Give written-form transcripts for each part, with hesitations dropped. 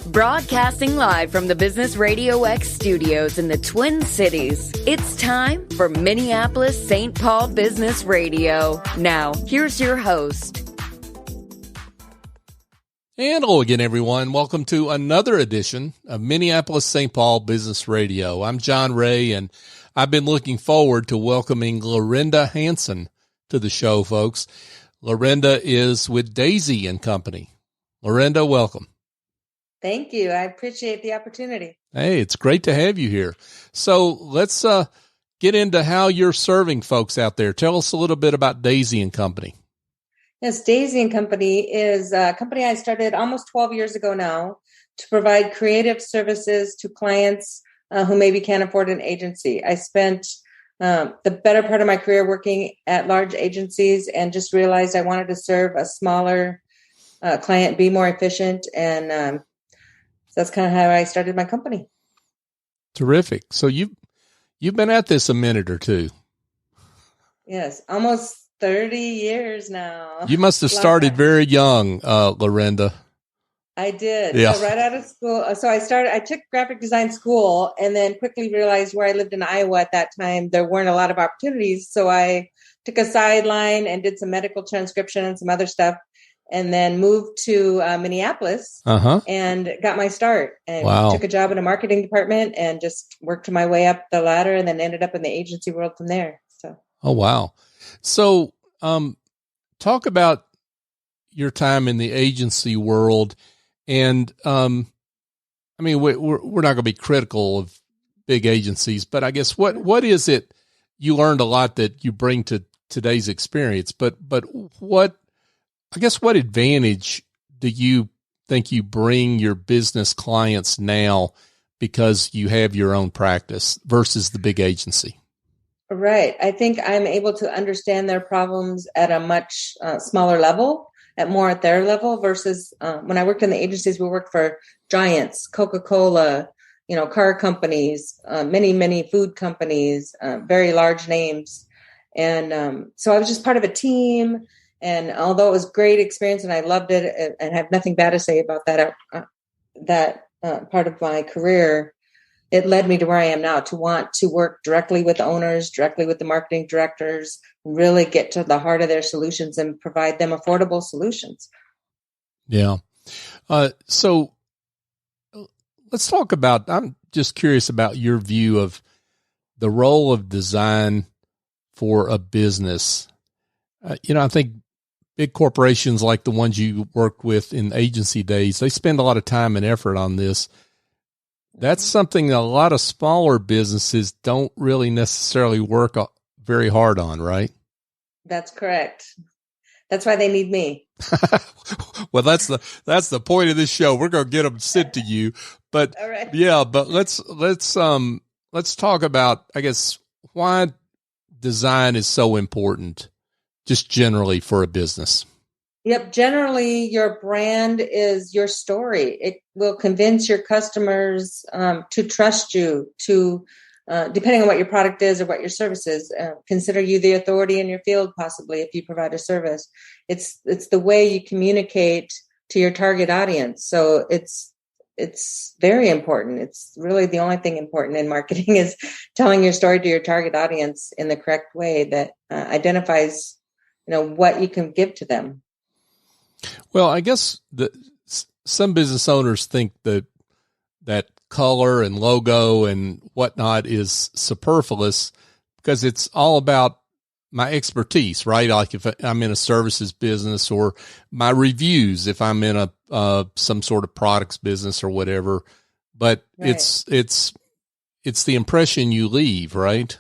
Broadcasting live from the Business RadioX studios in the Twin Cities, it's time for Minneapolis-St. Paul Business Radio. Now, here's your host. And hello again, everyone. Welcome to another edition of Minneapolis-St. Paul Business Radio. I'm John Ray, and I've been looking forward to welcoming Lorinda Hanson to the show, folks. Lorinda is with Daizy and Company. Lorinda, welcome. Thank you. I appreciate the opportunity. Hey, it's great to have you here. So let's get into how you're serving folks out there. Tell us a little bit about Daizy and Company. Yes, Daizy and Company is a company I started almost 12 years ago now to provide creative services to clients who maybe can't afford an agency. I spent the better part of my career working at large agencies and just realized I wanted to serve a smaller client, be more efficient, and that's kind of how I started my company. Terrific. So you've been at this a minute or two. Yes, almost 30 years now. You must have started very young, Lorinda. I did. Yeah. So right out of school. So I took graphic design school and then quickly realized where I lived in Iowa at that time, there weren't a lot of opportunities. So I took a sideline and did some medical transcription and some other stuff, and then moved to Minneapolis and got my start. And took a job in a marketing department and just worked my way up the ladder and then ended up in the agency world from there. So. Oh, wow. So talk about your time in the agency world. And, I mean, we're not going to be critical of big agencies, but I guess what is it you learned a lot that you bring to today's experience, but what advantage do you think you bring your business clients now because you have your own practice versus the big agency? Right. I think I'm able to understand their problems at a much smaller level, at their level versus when I worked in the agencies, we worked for giants, Coca-Cola, car companies, many food companies, very large names. And so I was just part of a team. And although it was a great experience and I loved it and have nothing bad to say about that part of my career, it led me to where I am now, to want to work directly with owners, directly with the marketing directors, really get to the heart of their solutions and provide them affordable solutions. Yeah. So let's talk about, I'm just curious about your view of the role of design for a business. I think big corporations like the ones you worked with in agency days, they spend a lot of time and effort on this. That's something that a lot of smaller businesses don't really necessarily work very hard on, right? That's correct. That's why they need me. Well, that's the point of this show. We're going to get them sent to you, but right. Yeah, but let's talk about, I guess, why design is so important, just generally for a business. Yep. Generally, your brand is your story. It will convince your customers to trust you, to, depending on what your product is or what your service is, consider you the authority in your field, possibly, if you provide a service. It's the way you communicate to your target audience. So it's very important. It's really the only thing important in marketing is telling your story to your target audience in the correct way that identifies, what you can give to them. Well, I guess some business owners think that color and logo and whatnot is superfluous because it's all about my expertise, right? Like if I'm in a services business, or my reviews if I'm in a some sort of products business or whatever. But right. It's the impression you leave, right?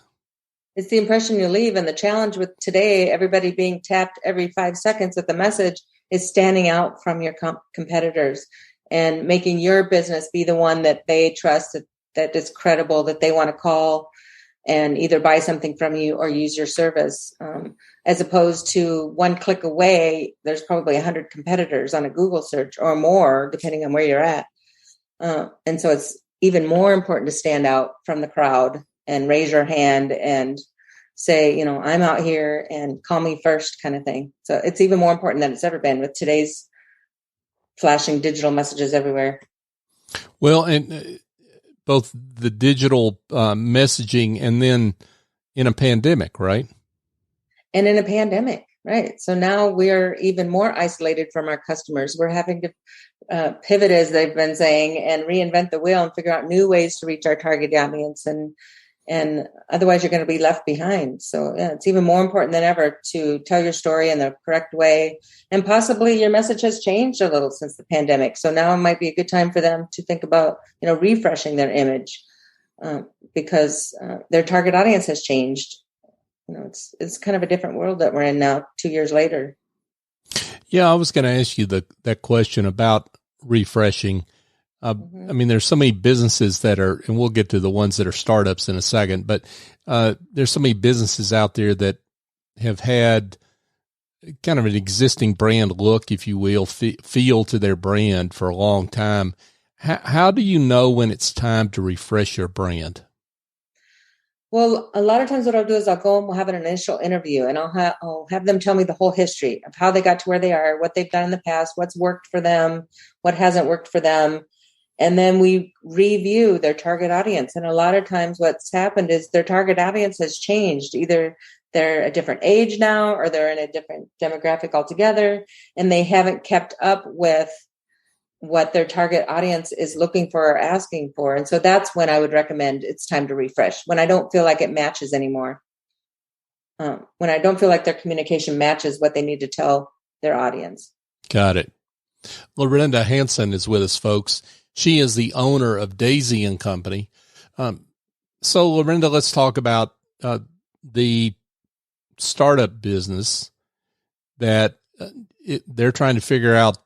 It's the impression you leave, and the challenge with today, everybody being tapped every 5 seconds at the message, is standing out from your competitors and making your business be the one that they trust, that is credible, that they want to call and either buy something from you or use your service. As opposed to one click away, there's probably 100 competitors on a Google search or more, depending on where you're at. And so it's even more important to stand out from the crowd and raise your hand and say, I'm out here and call me first kind of thing. So it's even more important than it's ever been with today's flashing digital messages everywhere. Well, and both the digital messaging and then in a pandemic, right? And in a pandemic, right? So now we're even more isolated from our customers. We're having to pivot, as they've been saying, and reinvent the wheel and figure out new ways to reach our target audience. And otherwise you're going to be left behind. So yeah, it's even more important than ever to tell your story in the correct way. And possibly your message has changed a little since the pandemic. So now it might be a good time for them to think about, refreshing their image because their target audience has changed. It's kind of a different world that we're in now, 2 years later. Yeah, I was going to ask you that question about refreshing. I mean, there's so many businesses that are, and we'll get to the ones that are startups in a second, but there's so many businesses out there that have had kind of an existing brand look, if you will, feel to their brand for a long time. How do you know when it's time to refresh your brand? Well, a lot of times what I'll do is I'll go and we'll have an initial interview and I'll have them tell me the whole history of how they got to where they are, what they've done in the past, what's worked for them, what hasn't worked for them. And then we review their target audience. And a lot of times what's happened is their target audience has changed. Either they're a different age now or they're in a different demographic altogether, and they haven't kept up with what their target audience is looking for or asking for. And so that's when I would recommend it's time to refresh, when I don't feel like it matches anymore. When I don't feel like their communication matches what they need to tell their audience. Got it. Lorinda Hanson is with us, folks. She is the owner of Daizy and Company. So Lorinda, let's talk about the startup business that they're trying to figure out,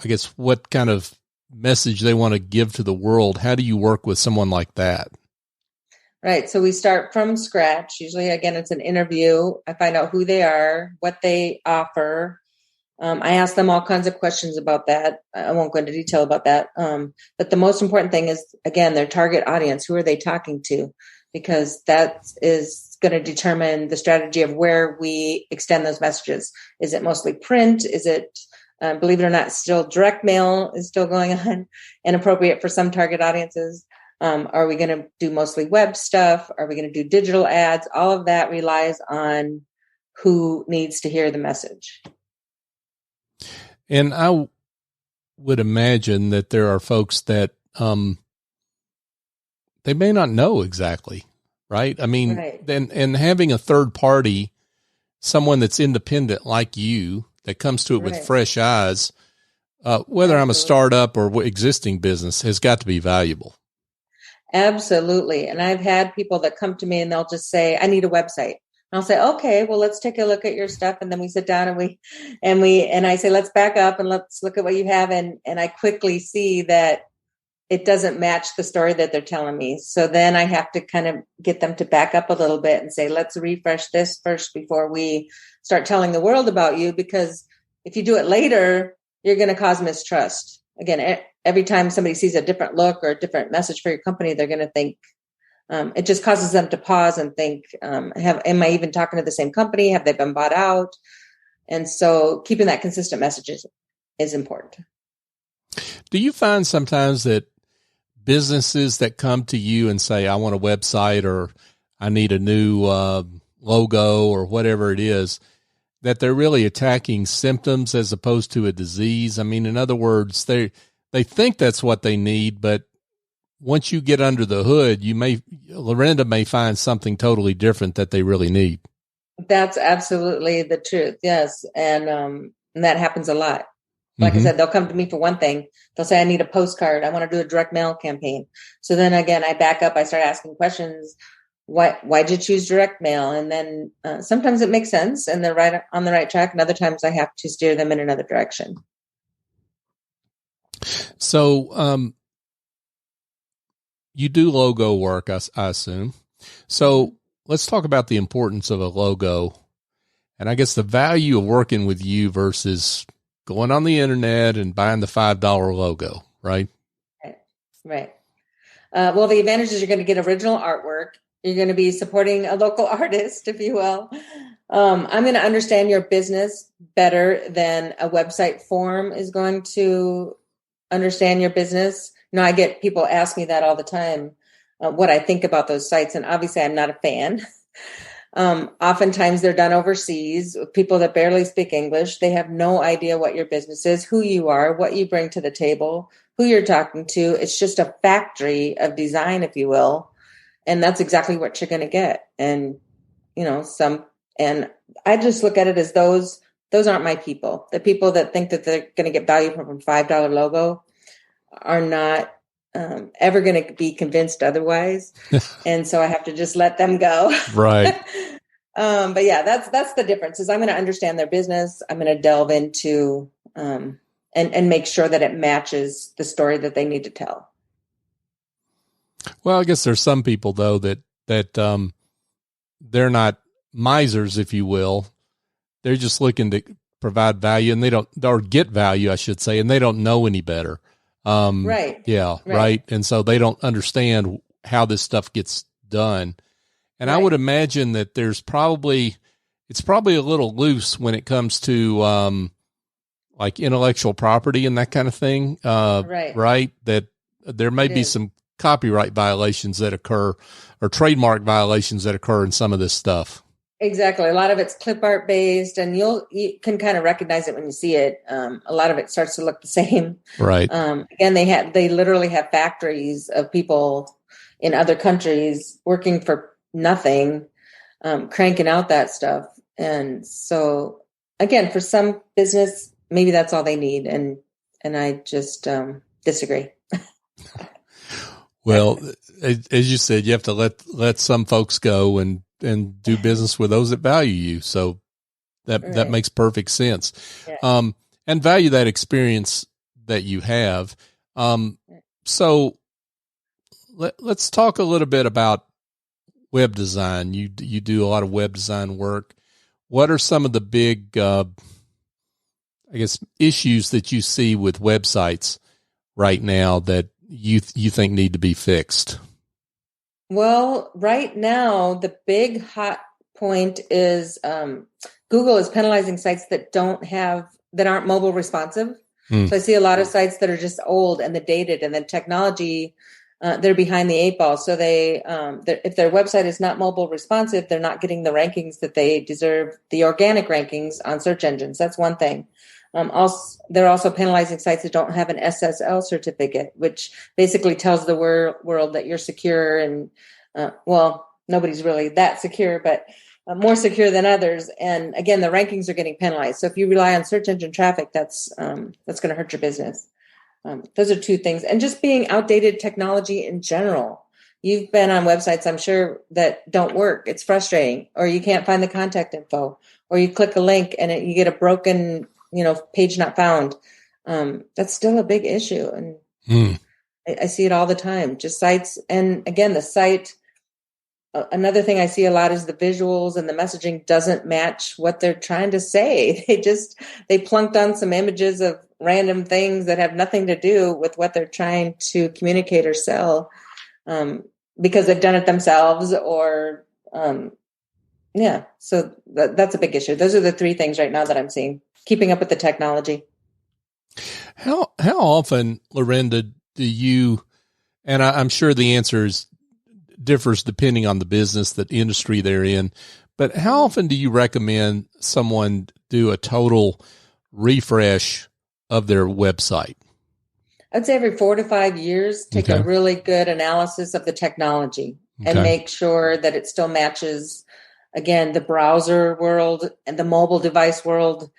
I guess, what kind of message they want to give to the world. How do you work with someone like that? Right. So we start from scratch. Usually, again, it's an interview. I find out who they are, what they offer. I ask them all kinds of questions about that. I won't go into detail about that. But the most important thing is, again, their target audience. Who are they talking to? Because that is going to determine the strategy of where we extend those messages. Is it mostly print? Is it, believe it or not, still direct mail is still going on and appropriate for some target audiences? Are we going to do mostly web stuff? Are we going to do digital ads? All of that relies on who needs to hear the message. And I would imagine that there are folks that they may not know exactly, right? I mean, right. And having a third party, someone that's independent like you, that comes to it with fresh eyes, whether I'm a startup or existing business, has got to be valuable. Absolutely. And I've had people that come to me and they'll just say, I need a website. And I'll say, okay, well, let's take a look at your stuff. And then we sit down and I say, let's back up and let's look at what you have. And I quickly see that it doesn't match the story that they're telling me. So then I have to kind of get them to back up a little bit and say, let's refresh this first before we start telling the world about you. Because if you do it later, you're going to cause mistrust. Again, every time somebody sees a different look or a different message for your company, they're going to think, it just causes them to pause and think, am I even talking to the same company? Have they been bought out? And so keeping that consistent message is important. Do you find sometimes that businesses that come to you and say, I want a website or I need a new logo or whatever it is, that they're really attacking symptoms as opposed to a disease? I mean, in other words, they think that's what they need, but once you get under the hood, Lorinda may find something totally different that they really need. That's absolutely the truth. Yes. And that happens a lot. Like I said, they'll come to me for one thing. They'll say, I need a postcard. I want to do a direct mail campaign. So then again, I back up. I start asking questions. Why'd you choose direct mail? And then sometimes it makes sense and they're right on the right track. And other times I have to steer them in another direction. So you do logo work, I assume. So let's talk about the importance of a logo. And I guess the value of working with you versus going on the internet and buying the $5 logo, right? Right. Well, the advantage is you're going to get original artwork. You're going to be supporting a local artist, if you will. I'm going to understand your business better than a website form is going to understand your business. I get people ask me that all the time, what I think about those sites. And obviously I'm not a fan. Oftentimes they're done overseas with people that barely speak English. They have no idea what your business is, who you are, what you bring to the table, who you're talking to. It's just a factory of design, if you will. And that's exactly what you're going to get. And, and I just look at it as those aren't my people. The people that think that they're going to get value from a $5 logo are not ever going to be convinced otherwise. And so I have to just let them go. Right. But yeah, that's the difference is I'm going to understand their business. I'm going to delve into, and make sure that it matches the story that they need to tell. Well, I guess there's some people though that they're not misers, if you will. They're just looking to provide value and or get value, I should say, and they don't know any better. Right. Yeah. Right. And so they don't understand how this stuff gets done. And I would imagine that it's probably a little loose when it comes to, like intellectual property and that kind of thing. Right. That there may be some copyright violations that occur or trademark violations that occur in some of this stuff. Exactly. A lot of it's clip art based and you can kind of recognize it when you see it. A lot of it starts to look the same. Right. Again, they literally have factories of people in other countries working for nothing, cranking out that stuff. And so again, for some business, maybe that's all they need. And I just disagree. Well, as you said, you have to let some folks go and do business with those that value you. So that makes perfect sense. Yeah. And value that experience that you have. So let's talk a little bit about web design. You do a lot of web design work. What are some of the big, issues that you see with websites right now that you think need to be fixed? Well, right now, the big hot point is Google is penalizing sites that aren't mobile responsive. So I see a lot of sites that are just old and dated, and the technology, they're behind the 8 ball. So if their website is not mobile responsive, they're not getting the rankings that they deserve, the organic rankings on search engines. That's one thing. They're also penalizing sites that don't have an SSL certificate, which basically tells the world that you're secure and, nobody's really that secure, but more secure than others. And again, the rankings are getting penalized. So if you rely on search engine traffic, that's going to hurt your business. Those are two things. And just being outdated technology in general. You've been on websites, I'm sure, that don't work. It's frustrating, or you can't find the contact info, or you click a link and you get a broken page not found. That's still a big issue. And I see it all the time, just sites. And again, the site, another thing I see a lot is the visuals and the messaging doesn't match what they're trying to say. They plunked on some images of random things that have nothing to do with what they're trying to communicate or sell, because they've done it themselves or, so that's a big issue. Those are the three things right now that I'm seeing. Keeping up with the technology. How often, Lorinda, do you, and I'm sure the answer differs depending on the business, the industry they're in, but how often do you recommend someone do a total refresh of their website? I'd say every 4 to 5 years, take a really good analysis of the technology and make sure that it still matches, again, the browser world and the mobile device world,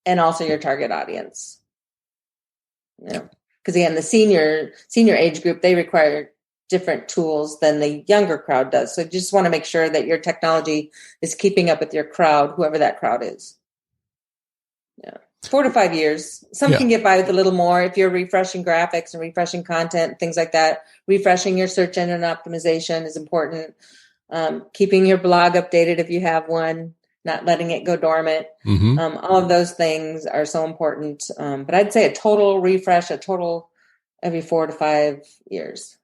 and also your target audience. Because again, the senior age group, they require different tools than the younger crowd does. So you just want to make sure that your technology is keeping up with your crowd, whoever that crowd is. 4 to 5 years. Some can get by with a little more if you're refreshing graphics and refreshing content, things like that. Refreshing your search engine optimization is important. Keeping your blog updated if you have one, not letting it go dormant. All of those things are so important. But I'd say a total refresh, every 4 to 5 years.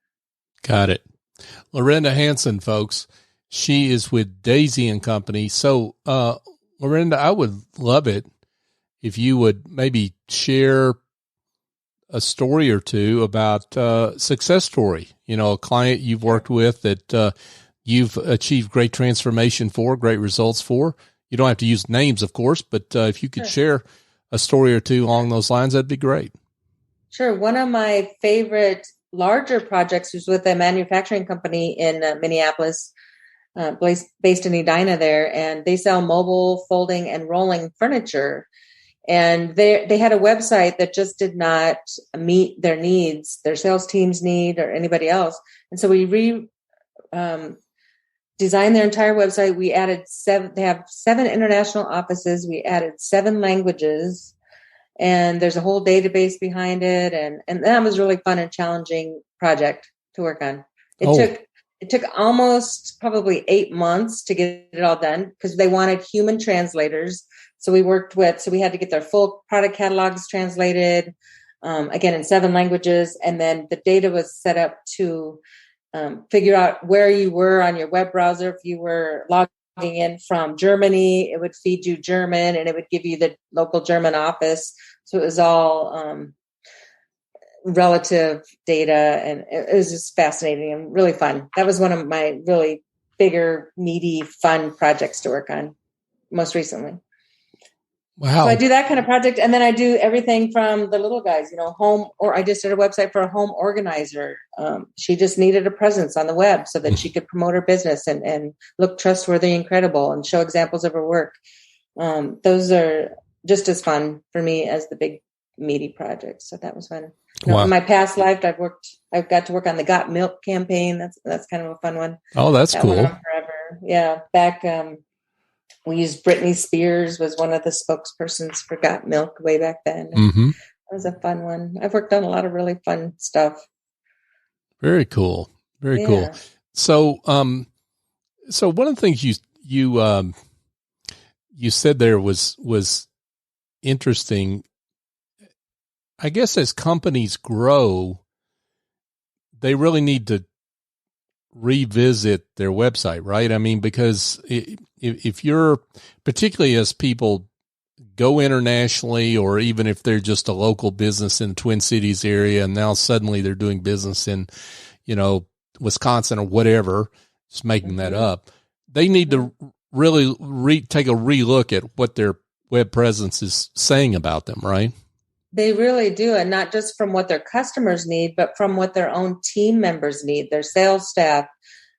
Got it. Lorinda Hanson, folks. She is with Daizy and Company. So, Lorinda, I would love it if you would maybe share a story or two about success story. A client you've worked with that you've achieved great transformation for, great results for. You don't have to use names, of course, but if you could share a story or two along those lines, that'd be great. Sure. One of my favorite larger projects was with a manufacturing company in Minneapolis, based in Edina there, and they sell mobile, folding, and rolling furniture. And they had a website that just did not meet their needs, their sales team's need, or anybody else. And so we designed their entire website. We added they have 7 international offices. We added 7 languages, and there's a whole database behind it. And that was a really fun and challenging project to work on. It took almost probably 8 months to get it all done because they wanted human translators. So we had to get their full product catalogs translated, again, in 7 languages. And then the data was set up to figure out where you were on your web browser. If you were logging in from Germany, it would feed you German and it would give you the local German office. So it was all relative data, and it was just fascinating and really fun. That was one of my really bigger, meaty, fun projects to work on most recently. Wow. So I do that kind of project. And then I do everything from the little guys, I just did a website for a home organizer. She just needed a presence on the web so that she could promote her business and look trustworthy and credible and show examples of her work. Those are just as fun for me as the big meaty projects. So that was fun. Wow. In my past life, I've got to work on the Got Milk campaign. That's kind of a fun one. Oh, that's that cool. Went on forever. Yeah. Back, we used Britney Spears was one of the spokespersons for Got Milk way back then. Mm-hmm. That was a fun one. I've worked on a lot of really fun stuff. Very cool. Very cool. So, so one of the things you said there was interesting. I guess as companies grow, they really need to revisit their website, right? I mean, because if you're, particularly as people go internationally, or even if they're just a local business in the Twin Cities area, and now suddenly they're doing business in, Wisconsin or whatever, just making that up, they need to really take a relook at what their web presence is saying about them, right? They really do. And not just from what their customers need, but from what their own team members need, their sales staff,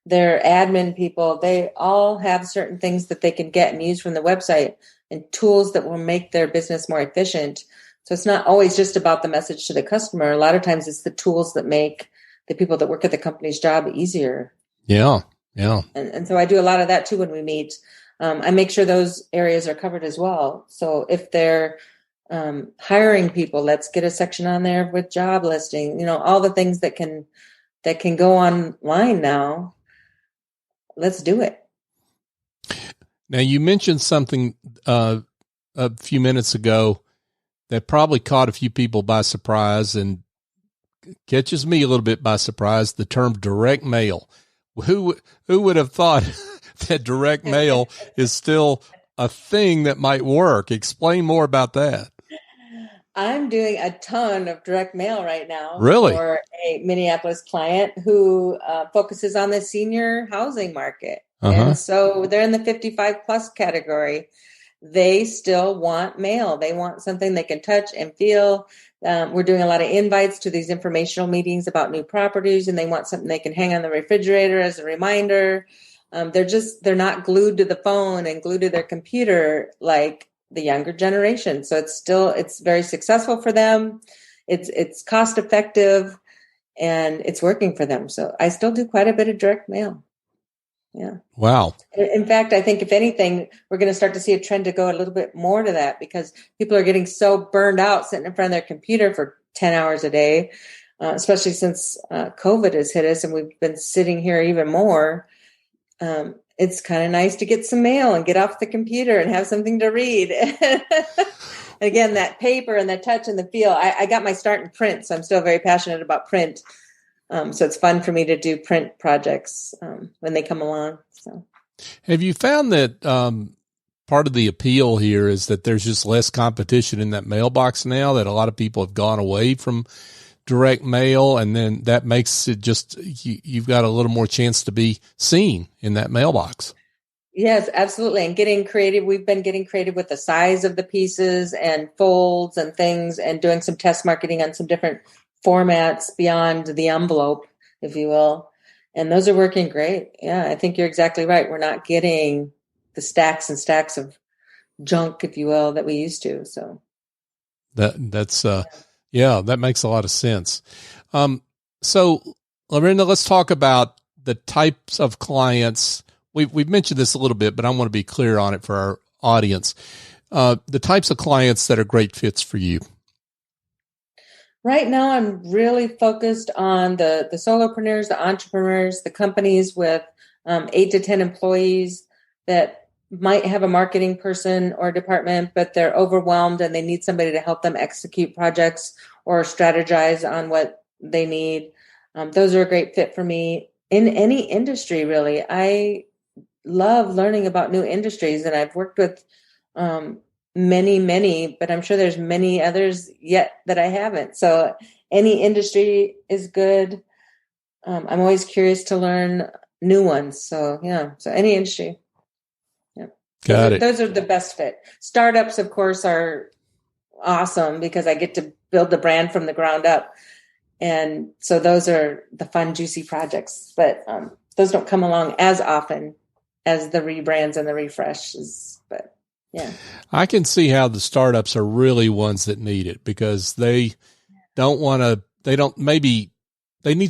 their admin people. They all have certain things that they can get and use from the website and tools that will make their business more efficient. So it's not always just about the message to the customer. A lot of times it's the tools that make the people that work at the company's job easier. Yeah. Yeah. And so I do a lot of that too when we meet. I make sure those areas are covered as well. So if they're hiring people, let's get a section on there with job listing, all the things that can go online now. Let's do it. Now, you mentioned something a few minutes ago that probably caught a few people by surprise and catches me a little bit by surprise, the term direct mail. Who would have thought that direct mail is still a thing that might work? Explain more about that. I'm doing a ton of direct mail right now. Really? For a Minneapolis client who focuses on the senior housing market. Uh-huh. And so they're in the 55 plus category. They still want mail. They want something they can touch and feel. We're doing a lot of invites to these informational meetings about new properties, and they want something they can hang on the refrigerator as a reminder. They're not glued to the phone and glued to their computer like the younger generation. So it's very successful for them. It's cost effective and it's working for them. So I still do quite a bit of direct mail. Yeah. Wow. In fact, I think if anything, we're going to start to see a trend to go a little bit more to that because people are getting so burned out sitting in front of their computer for 10 hours a day, especially since COVID has hit us and we've been sitting here even more. It's kind of nice to get some mail and get off the computer and have something to read. Again, that paper and the touch and the feel. I got my start in print, so I'm still very passionate about print. So it's fun for me to do print projects when they come along. So, have you found that part of the appeal here is that there's just less competition in that mailbox now, that a lot of people have gone away from direct mail, and then that makes it just, you've got a little more chance to be seen in that mailbox. Yes, absolutely. And getting creative. We've been getting creative with the size of the pieces and folds and things, and doing some test marketing on some different formats beyond the envelope, if you will. And those are working great. Yeah, I think you're exactly right. We're not getting the stacks and stacks of junk, if you will, that we used to. So that's that makes a lot of sense. So Lorinda, let's talk about the types of clients. We've mentioned this a little bit, but I want to be clear on it for our audience. The types of clients that are great fits for you. Right now, I'm really focused on the solopreneurs, the entrepreneurs, the companies with 8 to 10 employees that might have a marketing person or department, but they're overwhelmed and they need somebody to help them execute projects or strategize on what they need. Those are a great fit for me in any industry, really. I love learning about new industries, and I've worked with many, but I'm sure there's many others yet that I haven't. So any industry is good. I'm always curious to learn new ones. So any industry. Yeah. Got it. Those are the best fit. Startups, of course, are awesome because I get to build the brand from the ground up. And so those are the fun, juicy projects, but those don't come along as often as the rebrands and the refreshes, but yeah. I can see how the startups are really ones that need it, because they need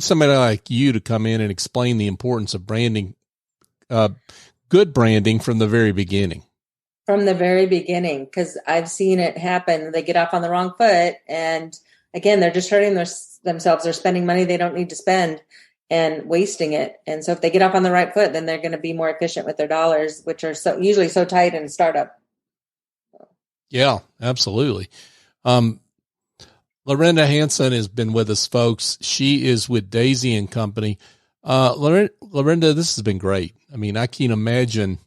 somebody like you to come in and explain the importance of branding, good branding from the very beginning. From the very beginning, because I've seen it happen. They get off on the wrong foot, and again, they're just hurting themselves. They're spending money they don't need to spend and wasting it. And so if they get off on the right foot, then they're going to be more efficient with their dollars, which are usually so tight in a startup. Yeah, absolutely. Lorinda Hanson has been with us, folks. She is with Daizy and Company. Lorinda, this has been great. I mean, I can't imagine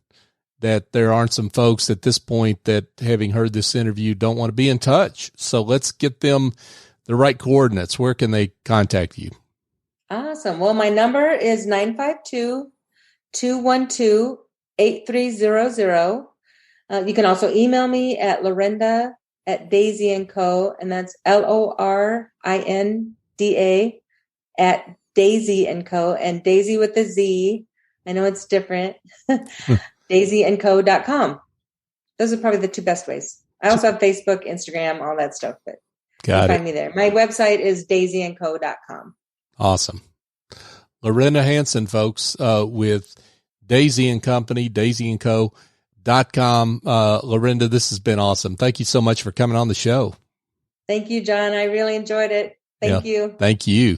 that there aren't some folks at this point that, having heard this interview, don't want to be in touch. So let's get them the right coordinates. Where can they contact you? Awesome. Well, my number is 952-212-8300. You can also email me at Lorinda at Daizy and Co. And that's Lorinda at Daizy and Co. And Daizy with a Z. I know it's different. DaizyandCo.com. Those are probably the two best ways. I also have Facebook, Instagram, all that stuff, but you can find me there. My website is DaizyandCo.com. Awesome. Lorinda Hanson, folks, with Daizy and Company, DaizyandCo.com. Lorinda, this has been awesome. Thank you so much for coming on the show. Thank you, John. I really enjoyed it. Thank you. Thank you.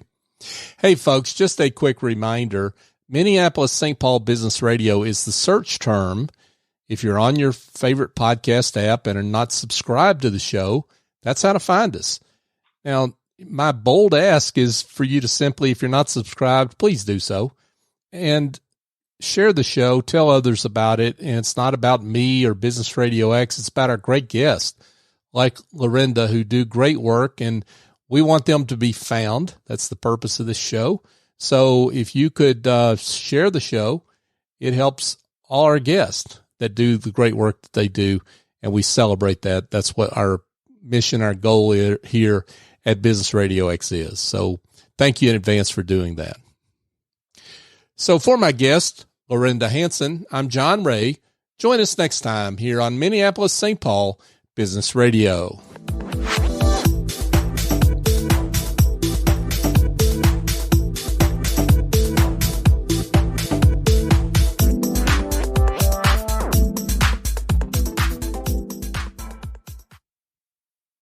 Hey, folks, just a quick reminder. Minneapolis-St. Paul Business Radio is the search term. If you're on your favorite podcast app and are not subscribed to the show, that's how to find us. Now, my bold ask is for you to simply, if you're not subscribed, please do so. And share the show, tell others about it. And it's not about me or Business RadioX. It's about our great guests like Lorinda, who do great work, and we want them to be found. That's the purpose of this show. So if you could share the show, it helps all our guests that do the great work that they do, and we celebrate that. That's what our mission, our goal here at Business RadioX is. So thank you in advance for doing that. So for my guest, Lorinda Hanson, I'm John Ray. Join us next time here on Minneapolis-St. Paul Business Radio.